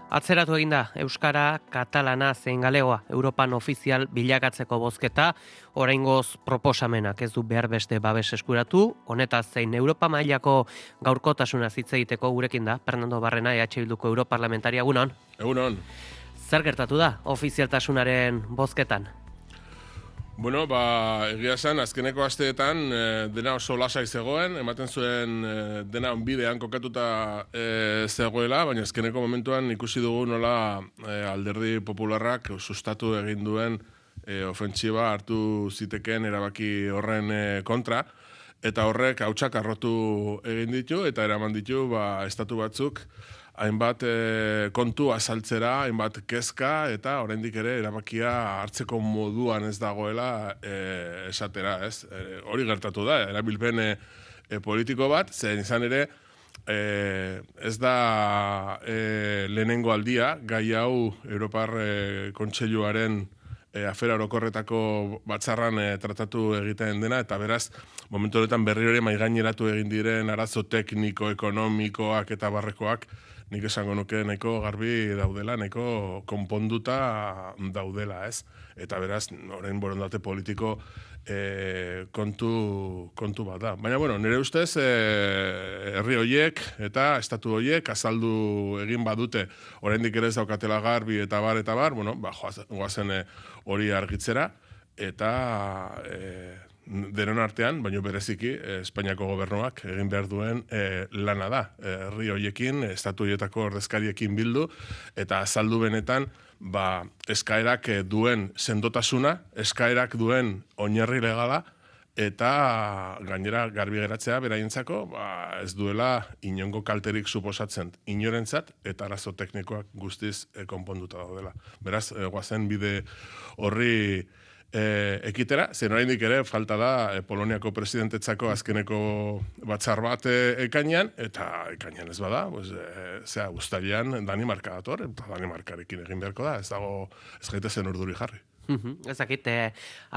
Atzeratu egin da Euskara, Katalana zein Galegoa Europan ofizial bilakatzeko bozketa, oraingoz proposamenak ez du behar beste babes eskuratu, honetaz zein Europa mailako gaurkotasuna hitz egiteko gurekin da Fernando Barrena EH Bilduko europarlamentaria. Egunon. Egunon. Zer gertatu da ofizialtasunaren bozketan? Bueno, egia esan, azkeneko asteetan dena oso lasai zegoen, ematen zuen dena onbidean kokatuta zegoela, baina azkeneko momentuan ikusi dugu nola alderdi popularrak sustatu egin duen ofentsiba hartu zitekeen erabaki horren kontra, eta horrek hautsak arrotu egin ditu, eta eraman ditu estatu batzuk hainbat kontu azaltzera, hainbat kezka, eta oraindik ere erabakia hartzeko moduan ez dagoela esatera, ez? Hori gertatu da, erabilpen politiko bat, zen izan ere, ez da lehenengo aldia, gai hau Europar Kontseiluaren afera orokorretako batzarran tratatu egiten dena, eta beraz, momentu horretan berriro ere maigaineratu egin diren arazo tekniko, ekonomikoak eta barrekoak, nik esango nuke nahiko garbi daudela, nahiko konponduta daudela, ez? Eta beraz, orain borondate politiko kontu bat da. Baina, bueno, nire ustez, herri horiek eta estatu horiek azaldu egin badute, oraindik ere ez daukatela garbi eta bar, bueno, goazen hori argitzera, eta denon artean, baina bereziki, Espainiako gobernuak egin behar duen lana da. Herri horiekin, estatu horietako ordezkariekin bildu, eta azaldu benetan, eskaerak duen sendotasuna, eskaerak duen oinarri legala, eta gainera garbi geratzea beraientzako ez duela inongo kalterik suposatzen inorentzat, eta arazo teknikoak guztiz konponduta daudela. Beraz, goazen bide horri ekitera, zen oraindik ere falta da Poloniako presidentetzako azkeneko batzar bat ekainean, eta ekainean ez bada, uztailean Danimarka dator, eta Danimarkarekin egin beharko da, ez gaitezen urduri jarri. Ez dakit,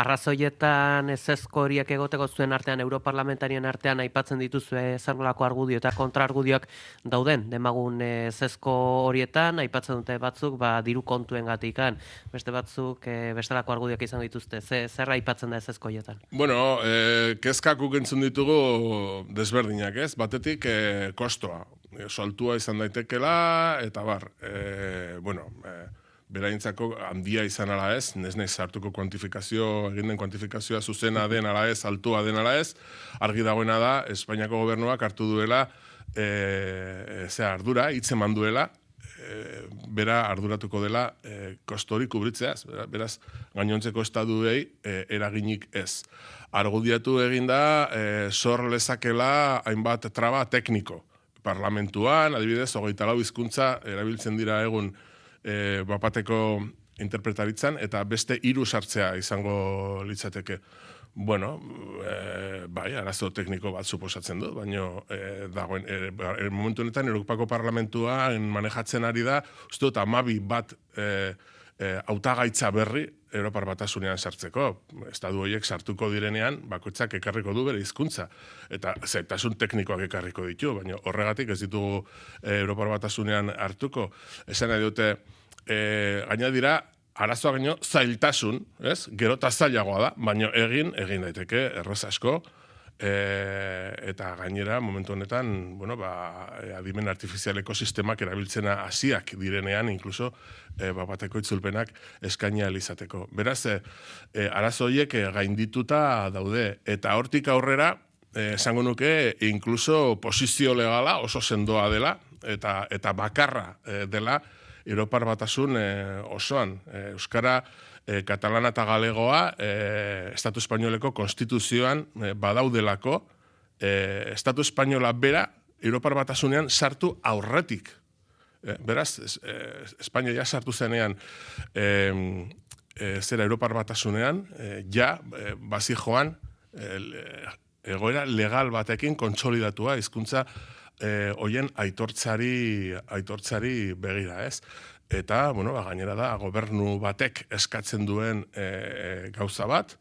arrazoietan ezezko horiek egoteko zuen artean, europarlamentarien artean aipatzen dituzue zer nolako argudio eta kontraargudioak dauden, demagun ezezko horietan, aipatzen dute batzuk, diru kontuen gatikan, beste batzuk, bestelako argudioak izan dituzte, zer aipatzen da ezezko horietan? Bueno, kezkak entzun ditugu desberdinak, ez? Batetik, kostoa, soltua izan daitekela, eta beraintzako handia izan ala ez, ez nahi sartuko egin den kuantifikazioa zuzena den ala ez, altua den ala ez, argi dagoena da, Espainiako gobernuak hartu duela, ardura, hitz eman duela, bera arduratuko dela kostori kubritzeaz, beraz, gainontzeko estaduei eraginik ez. Argudiatu egin da, sor lezakela hainbat traba tekniko. Parlamentuan, adibidez, 24 hizkuntza erabiltzen dira egun bapateko interpretaritzan, eta beste 3 sartzea izango litzateke. Bueno, arazo tekniko bat suposatzen du, baina dagoen, momentu honetan Europako Parlamentuan manejatzen ari da, uste dut 12 bat hautagaitza berri Europar Batasunean sartzeko. Estatu horiek sartuko direnean, bakoitzak ekarriko du bere hizkuntza, eta zailtasun teknikoak ekarriko ditu, baina horregatik ez ditugu Europar Batasunean hartuko. Esan nahi dute, gaina dira, arazoa gaino zailtasun, gero eta zailagoa da, baina egin daiteke erraz asko, eta gainera, momentu honetan, adimen artifizialeko sistemak erabiltzena hasiak direnean, inkluso bateko itzulpenak eskaini ahal izateko. Beraz, arazo horiek gaindituta daude, eta hortik aurrera, esango nuke, inkluso posizio legala oso sendoa dela, eta bakarra dela, Europar Batasun osoan. Euskara, Katalana eta Galegoa, Estatu Espainoleko konstituzioan badaudelako, Estatu Espainola bera, Europar Batasunean sartu aurretik. Beraz, Espainia ja sartu zenean Europar Batasunean, bazi joan egoera legal batekin kontsolidatua hizkuntza hoien aitortzari begira, ez? Eta, gainera da, gobernu batek eskatzen duen gauza bat,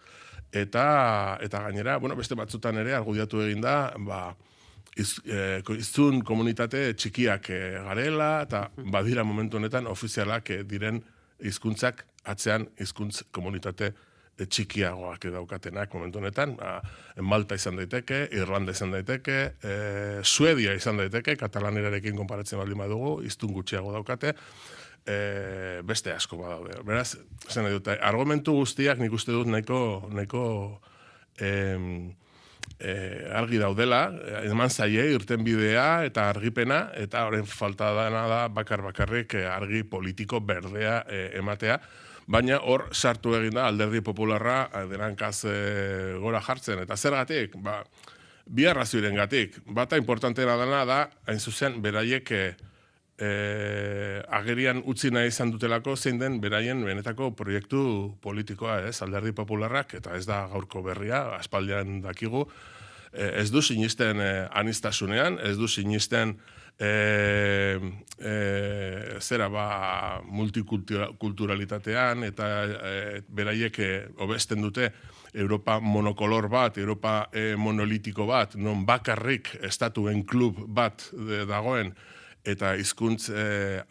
eta gainera, beste batzutan ere argudiatu egin da, hiztun komunitate txikiak garela, eta badira momentu honetan ofizialak diren hizkuntzak atzean hizkuntz komunitate txikiagoak daukatenak momentu honetan. Malta izan daiteke, Irlanda izan daiteke, Suedia izan daiteke, katalanerarekin konparatzen baldin badugu, hiztun gutxiago daukate, beste asko badaude. Beraz, zen nahi dut, argumentu guztiak nik uste dut nahiko argi daudela, eman zaie irten bidea eta argipena, eta horren falta dana da bakarrik argi politiko berdea ematea, baina hor sartu egin da alderdi popularra derankaz gora jartzen. Eta zergatik? Bi arrazoiren gatik. Bata importantena dana da, hain zuzen, beraiek agerian utzi nahi izan dutelako zein den beraien benetako proiektu politikoa, alderdi popularrak, eta ez da gaurko berria, aspaldian dakigu, ez du sinisten aniztasunean, ez du sinisten multikulturalitatean, eta beraiek hobesten dute Europa monokolor bat, Europa monolitiko bat, non bakarrik estatuen klub bat dagoen, eta hizkuntz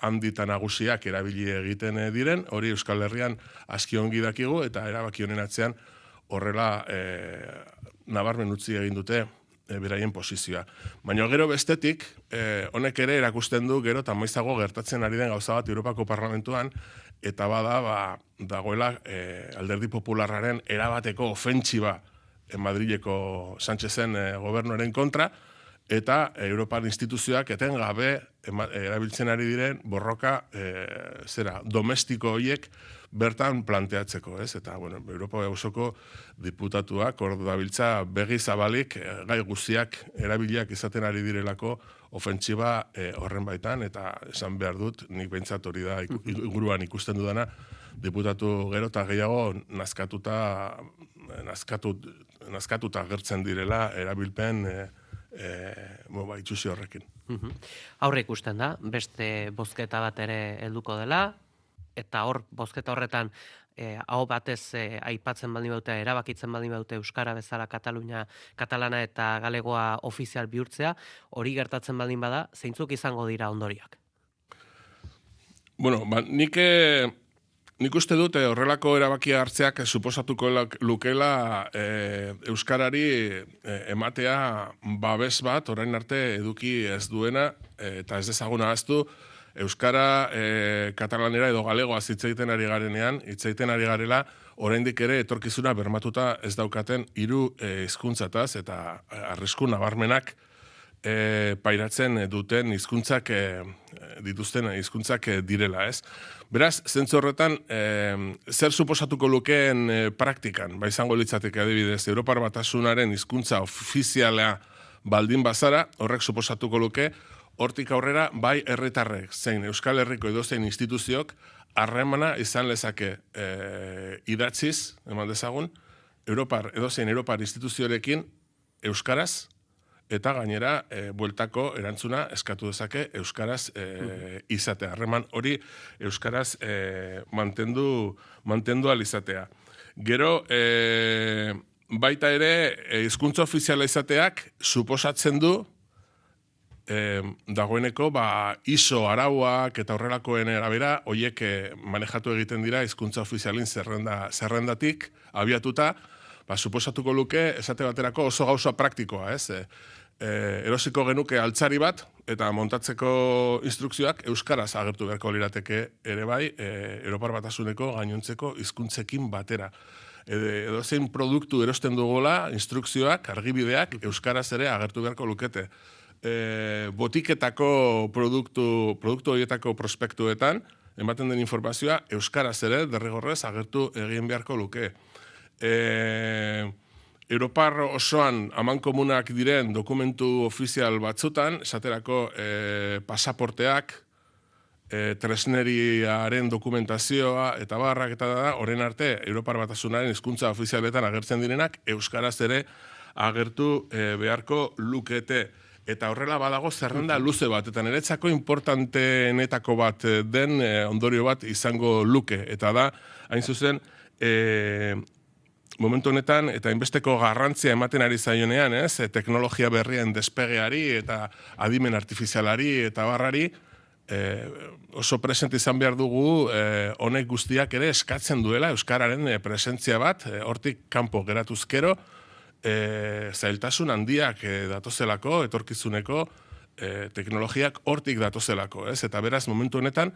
handita nagusiak erabili egiten diren, hori Euskal Herrian aski ongi dakigu, eta erabaki honen atzean horrela nabarmen utzi egin dute beraien posizioa. Baina gero bestetik, honek ere erakusten du gero eta maizago gertatzen ari den gauza bat Europako Parlamentuan, eta dagoela alderdi popularraren erabateko ofentsiba Madrileko Sánchezen gobernuaren kontra, eta Europar instituzioak etengabe erabiltzen ari diren borroka domestiko horiek bertan planteatzeko, ez? Eta, Europa osoko diputatuak hor dabiltza begi zabalik gai guztiak erabiliak izaten ari direlako ofentsiba horren baitan, eta esan behar dut, nik behintzat hori da inguruan ikusten dudana, diputatu gero eta gehiago nazkatuta agertzen direla erabilpen itxusi horrekin. Aurre ikusten da, beste bozketa bat ere helduko dela, eta hor, bozketa horretan, hau batez aipatzen baldin baute, erabakitzen baldin baute Euskara bezala Katalana eta Galegoa ofizial bihurtzea, hori gertatzen baldin bada, zeintzuk izango dira ondoriak? Nik uste dut horrelako erabakia hartzeak suposatuko lukela Euskarari ematea babes bat, orain arte eduki ez duena, eta ez dezaguna ahaztu, Euskara katalanera edo galegoaz hitz egiten ari garenean, hitz egiten ari garela, oraindik ere etorkizuna bermatuta ez daukaten 3 hizkuntzataz, eta arrisku nabarmenak pairatzen dituzten hizkuntzak direla, ez? Beraz, zentzu horretan, zer suposatuko lukeen praktikan, izango litzateke adibidez, Europar Batasunaren hizkuntza ofiziala baldin bazara, horrek suposatuko luke, hortik aurrera, bai herritarrek, zein Euskal Herriko edozein instituziok, harremana izan lezake idatziz, eman dezagun, edozein Europar instituzioarekin euskaraz, eta gainera bueltako erantzuna eskatu dezake euskaraz izatea. Harreman hori euskaraz mantendu ahal izatea. Gero, baita ere, hizkuntza ofiziala izateak suposatzen du dagoeneko ISO arauak eta horrelakoen arabera horiek manejatu egiten dira hizkuntza ofizialin zerrendatik abiatuta, suposatuko luke esate baterako oso gauza praktikoa, ez? Erosiko genuke altzari bat eta montatzeko instrukzioak euskaraz agertu beharko lirateke ere bai Europar Batasuneko gainontzeko hizkuntzekin batera. Edozein produktu erosten dugula, instrukzioak, argibideak euskaraz ere agertu beharko lukete. Botiketako produktu horietako prospektuetan, ematen den informazioa euskaraz ere derrigorrez agertu egin beharko luke. Europar osoan amankomunak diren dokumentu ofizial batzutan, esaterako pasaporteak, tresneriaren dokumentazioa eta barrak eta da, horren arte, Europar Batasunaren hizkuntza ofizialetan agertzen direnak, euskaraz ere agertu beharko lukete. Eta horrela badago zerrenda luze bat, eta niretzako importanteenetako bat den ondorio bat izango luke. Eta da, hain zuzen, momentu honetan, eta inbesteko garrantzia ematen ari zaionean, teknologia berrien despegeari eta adimen artifizialari eta barrari, oso presente izan behar dugu honek guztiak ere eskatzen duela euskararen presentzia bat, hortik kanpo geratuzkero, zailtasun handiak datozelako, etorkizuneko, teknologiak hortik datozelako, eta beraz momentu honetan,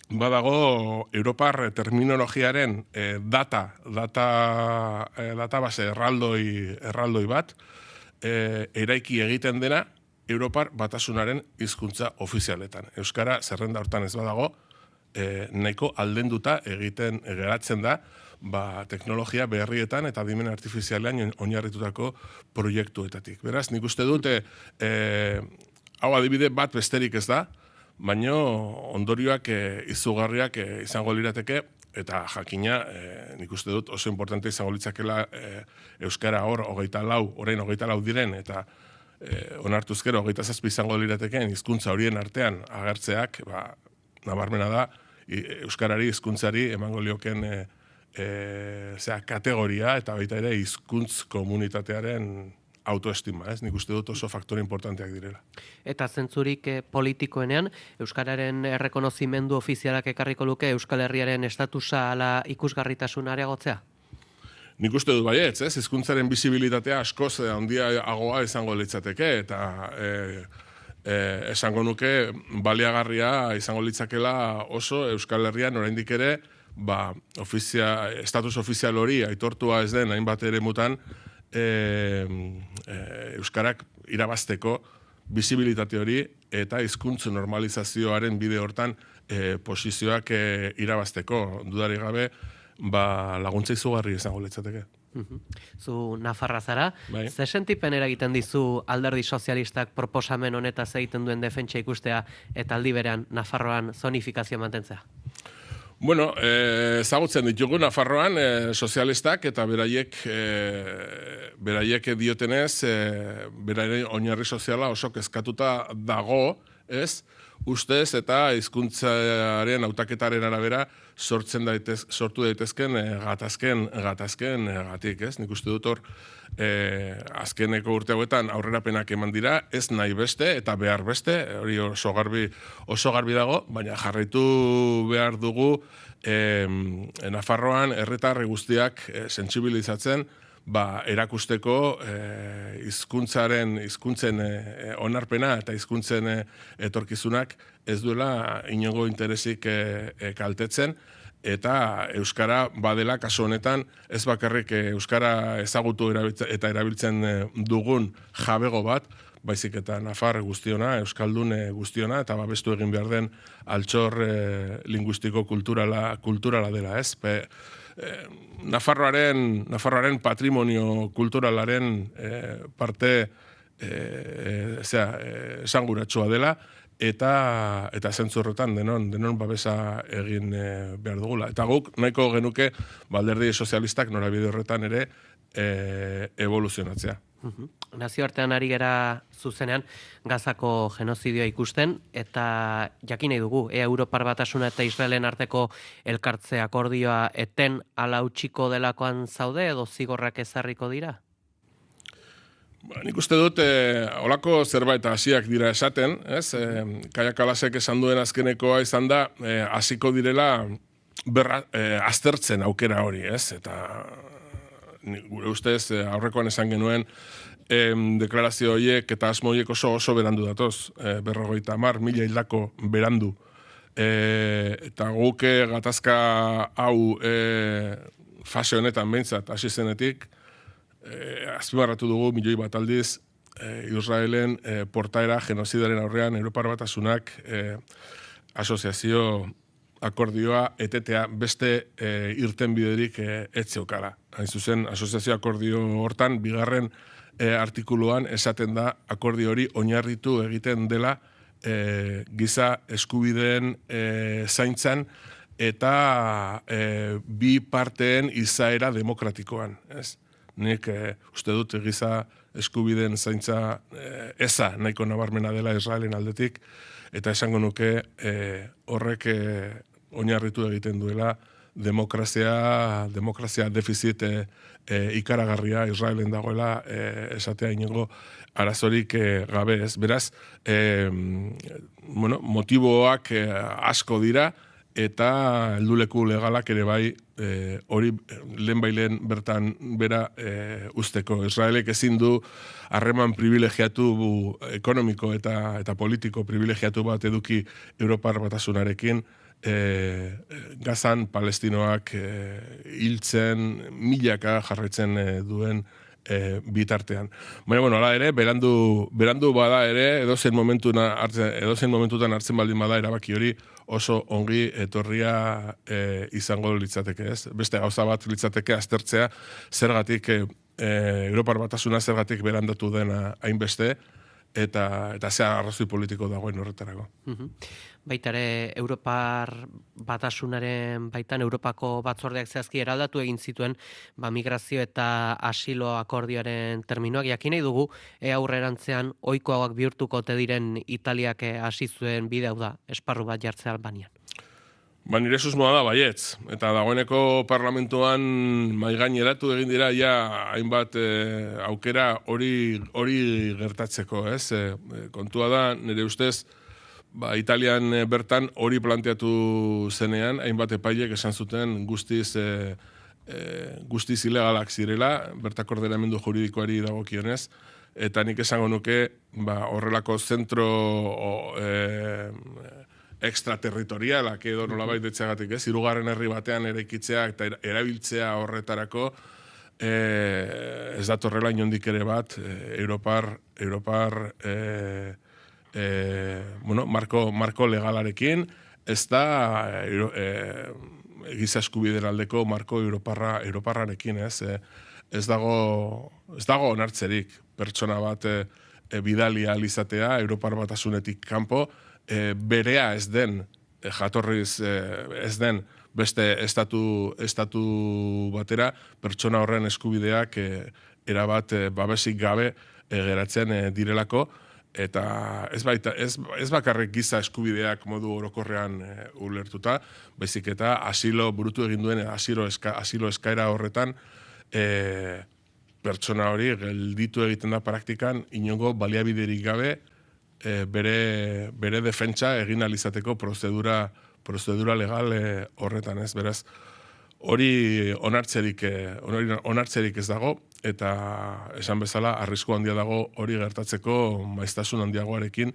badago Europar terminologiaren database erraldoi bat, eraiki egiten dena Europar batasunaren hizkuntza ofizialetan. Euskara zerrenda hortan ez badago, nahiko aldenduta egiten geratzen da, teknologia berrietan eta adimen artifizialean oinarritutako proiektuetatik. Beraz, nik uste dute, hau adibide bat besterik ez da, baina ondorioak izugarriak izango lirateke, eta jakina, nik uste dut oso importante izango litzakela Euskara orain 24 diren, eta onartuzkero 27 izango liratekeen hizkuntza horien artean agertzeak, nabarmena da, Euskarari, hizkuntzari emango lioken kategoria, eta baita ere hizkuntz komunitatearen autoestima, nik uste dut oso faktore importanteak direla. Eta zentzurik politikoenean, Euskararen errekonozimendu ofizialak ekarriko luke Euskal Herriaren estatusa ala ikusgarritasun areagotzea? Nik uste dut baietz, hizkuntzaren bizibilitatea askoz handiagoa izango litzateke, eta esango nuke baliagarria izango litzakela oso Euskal Herrian oraindik ere, estatus ofizial hori aitortua ez den hainbat eremutan, Euskarak irabazteko bizibilitate hori eta hizkuntz normalizazioaren bide hortan posizioak irabazteko dudarik gabe laguntza izugarri izango litzateke. Zu Nafarra zara, ze sentipen eragiten dizu Alderdi Sozialistak proposamen honetaz egiten duen defentsa ikustea eta aldi berean Nafarroan zonifikazio mantentzea? Bueno, ezagutzen ditugu Nafarroan sozialistak eta beraiek diotenez, beraiek oinarri soziala oso kezkatuta dago, ustez eta hizkuntzaren hautaketaren arabera sortu daitezken gatazken gatik, Nik uste dut hor azkeneko urte hauetan aurrerapenak eman dira, ez nahi beste eta behar beste, hori oso garbi dago, baina jarraitu behar dugu Nafarroan herritar guztiak sentsibilizatzen erakusteko hizkuntzen onarpena eta hizkuntzen etorkizunak ez duela inongo interesik kaltetzen, eta Euskara badela kasu honetan ez bakarrik Euskara ezagutu eta erabiltzen dugun jabego bat, baizik eta Nafar guztiona, Euskaldun guztiona, eta babestu egin behar den altxor linguistiko kulturala dela, Nafarroaren patrimonio kulturalaren parte esanguratsua dela, eta zentzu horretan denon babesa egin behar dugula. Eta guk nahiko genuke Alderdi Sozialistak norabide horretan ere evoluzionatzea. Nazioartean ari gera zuzenean Gazako genozidioa ikusten, eta jakin nahi dugu, Europar Batasuna eta Israelen arteko elkartze akordioa eten ala utziko delakoan zaude edo zigorrak ezarriko dira? Nik uste dut, holako zerbait hasiak dira esaten, Kaia Kalasek esan duen azkenekoa izan da, hasiko direla aztertzen aukera hori, eta gure ustez aurrekoan esan genuen deklarazio horiek eta asmo horiek oso berandu datoz, 50.000 hildako berandu. Eta guk gatazka hau fase honetan behintzat hasi zenetik, azpimarratu dugu 1.000.000 bat aldiz Israelen portaera genozidaren aurrean Europar Batasunak asoziazio akordioa etetea beste irtenbiderik etzeokala. Hain zuzen, asoziazio akordio hortan, bigarren artikuluan esaten da akordio hori oinarritu egiten dela giza eskubideen zaintzan eta bi parteen izaera demokratikoan. Nik uste dut giza eskubideen zaintza eza nahiko nabarmena dela Israelen aldetik, eta esango nuke horrek oinarritu egiten duela demokrazia defizit ikaragarria Israelen dagoela esatea inongo arazorik gabe ez. Beraz, motiboak asko dira, eta helduleku legalak ere bai hori lehen bertan bera usteko. Israelek ezin du harreman privilegiatu ekonomiko eta politiko privilegiatu bat eduki Europar Batasunarekin, Gazan palestinoak hiltzen milaka jarraitzen duen bitartean. Baina, hala ere, berandu bada ere, edozein momentutan hartzen baldin bada erabaki hori oso ongi etorria izango litzateke, ez? Beste gauza bat litzateke aztertzea zergatik Europar Batasuna zergatik berandatu dena hainbeste, eta ze arrazoi politiko dagoen horretarako. Baita ere, Europar Batasunaren baitan Europako batzordeak zehazki eraldatu egin zituen migrazio eta asilo akordioaren terminoak. Jakin nahi dugu, aurrerantzean ohikoagoak bihurtuko ote diren Italiak hasi zuen bide, hau da, esparru bat jartzea Albanian. Nire susmoa da baietz, eta dagoeneko parlamentuan maigaineratu egin dira hainbat aukera hori gertatzeko, ez? Kontua da, nire ustez, Italian bertan hori planteatu zenean, hainbat epaiek esan zuten guztiz ilegalak zirela, bertako ordenamendu juridikoari dagokionez, eta nik esango nuke horrelako zentro extraterritorialak edo nolabait detxeagatik, ez? Hirugarren herri batean eraikitzea eta erabiltzea horretarako ez datorrela inondik ere bat Europar marko legalarekin, ez da giza eskubideen aldeko marko Europarrarekin, ez? Ez dago onartzerik pertsona bat bidali ahal izatea Europar Batasunetik kanpo, berea ez den, jatorriz ez den beste estatu batera, pertsona horren eskubideak erabat babesik gabe geratzen direlako, eta ez bakarrik giza eskubideak modu orokorrean ulertuta, baizik eta asilo burutu egin duen asilo eskaera horretan pertsona hori gelditu egiten da praktikan inongo baliabiderik gabe bere defentsa egin alizateko prozedura legal horretan, ez? Beraz, hori onartzerik ez dago, eta esan bezala arrisku handia dago hori gertatzeko maiztasun handiagoarekin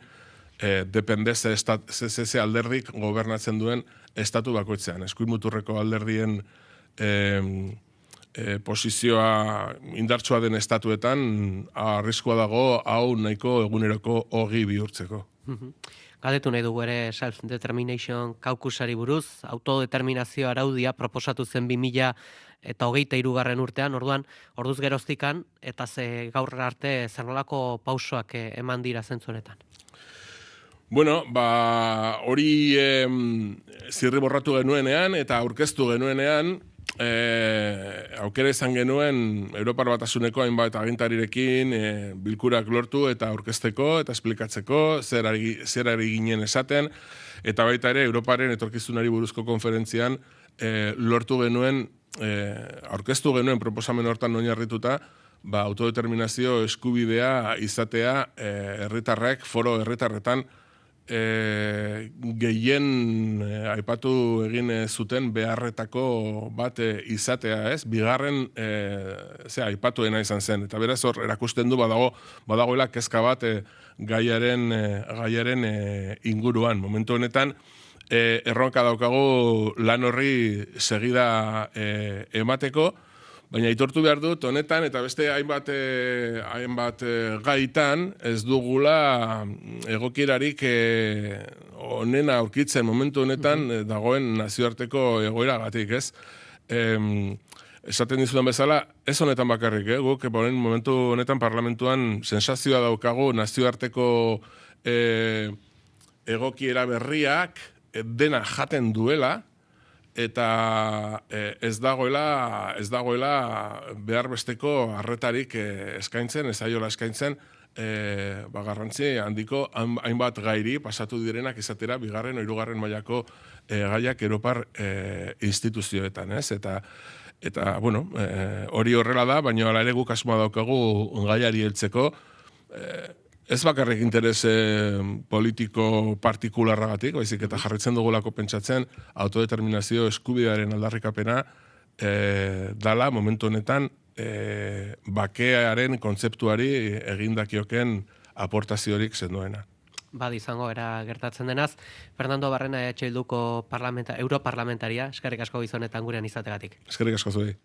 depende ze alderdik gobernatzen duen estatu bakoitzean. Eskuin muturreko alderdien posizioa indartsua den estatuetan arriskua dago hau nahiko eguneroko ogi bihurtzeko. Galdetu nahi dugu ere Self-Determination Caucusari buruz, autodeterminazio araudia proposatu zen 2023 urtean, orduz geroztikan, eta ze gaur arte zer nolako pausoak eman dira zentzu honetan. Bueno, hori zirriborratu genuenean eta aurkeztu genuenean, aukera izan genuen Europar Batasuneko hainbat agintarirekin bilkurak lortu eta aurkezteko eta esplikatzeko zer ari ginen esaten, eta baita ere Europaren etorkizunari buruzko konferentzian lortu genuen, aurkeztu genuen proposamen hortan oinarrituta, autodeterminazio eskubidea izatea foro herritarretan gehien aipatu egin zuten beharretako bat izatea, ez? Bigarren aipatuena izan zen, eta beraz hor erakusten du badagoela kezka bat gaiaren inguruan. Momentu honetan erronka daukagu lan horri segida emateko, baina aitortu behar dut honetan eta beste hainbat gaitan ez dugula egokierarik onena aurkitzen momentu honetan dagoen nazioarteko egoeragatik, ez? Esaten dizudan bezala, ez honetan bakarrik, guk momentu honetan parlamentuan sensazioa daukagu nazioarteko egokiera berriak dena jaten duela, eta ez dagoela behar besteko arretarik eskaintzen, ez aiola eskaintzen garrantzi handiko hainbat gairi pasatu direnak izatera bigarren o hirugarren mailako gaiak Europar instituzioetan, ez? Eta bueno, hori horrela da, baina hala ere guk asmoa daukagu gaiari heltzeko, ez bakarrik interes politiko partikularragatik, baizik eta jarritzen dugulako pentsatzen autodeterminazio eskubidearen aldarrikapena dala momentu honetan bakearen kontzeptuari egindakioken aportaziorik sendoena. Bad izango era gertatzen denaz. Fernando Barrena EH Bilduko europarlamentaria, eskerrik asko gizonetan gurean izategatik. Eskerrik asko zuei.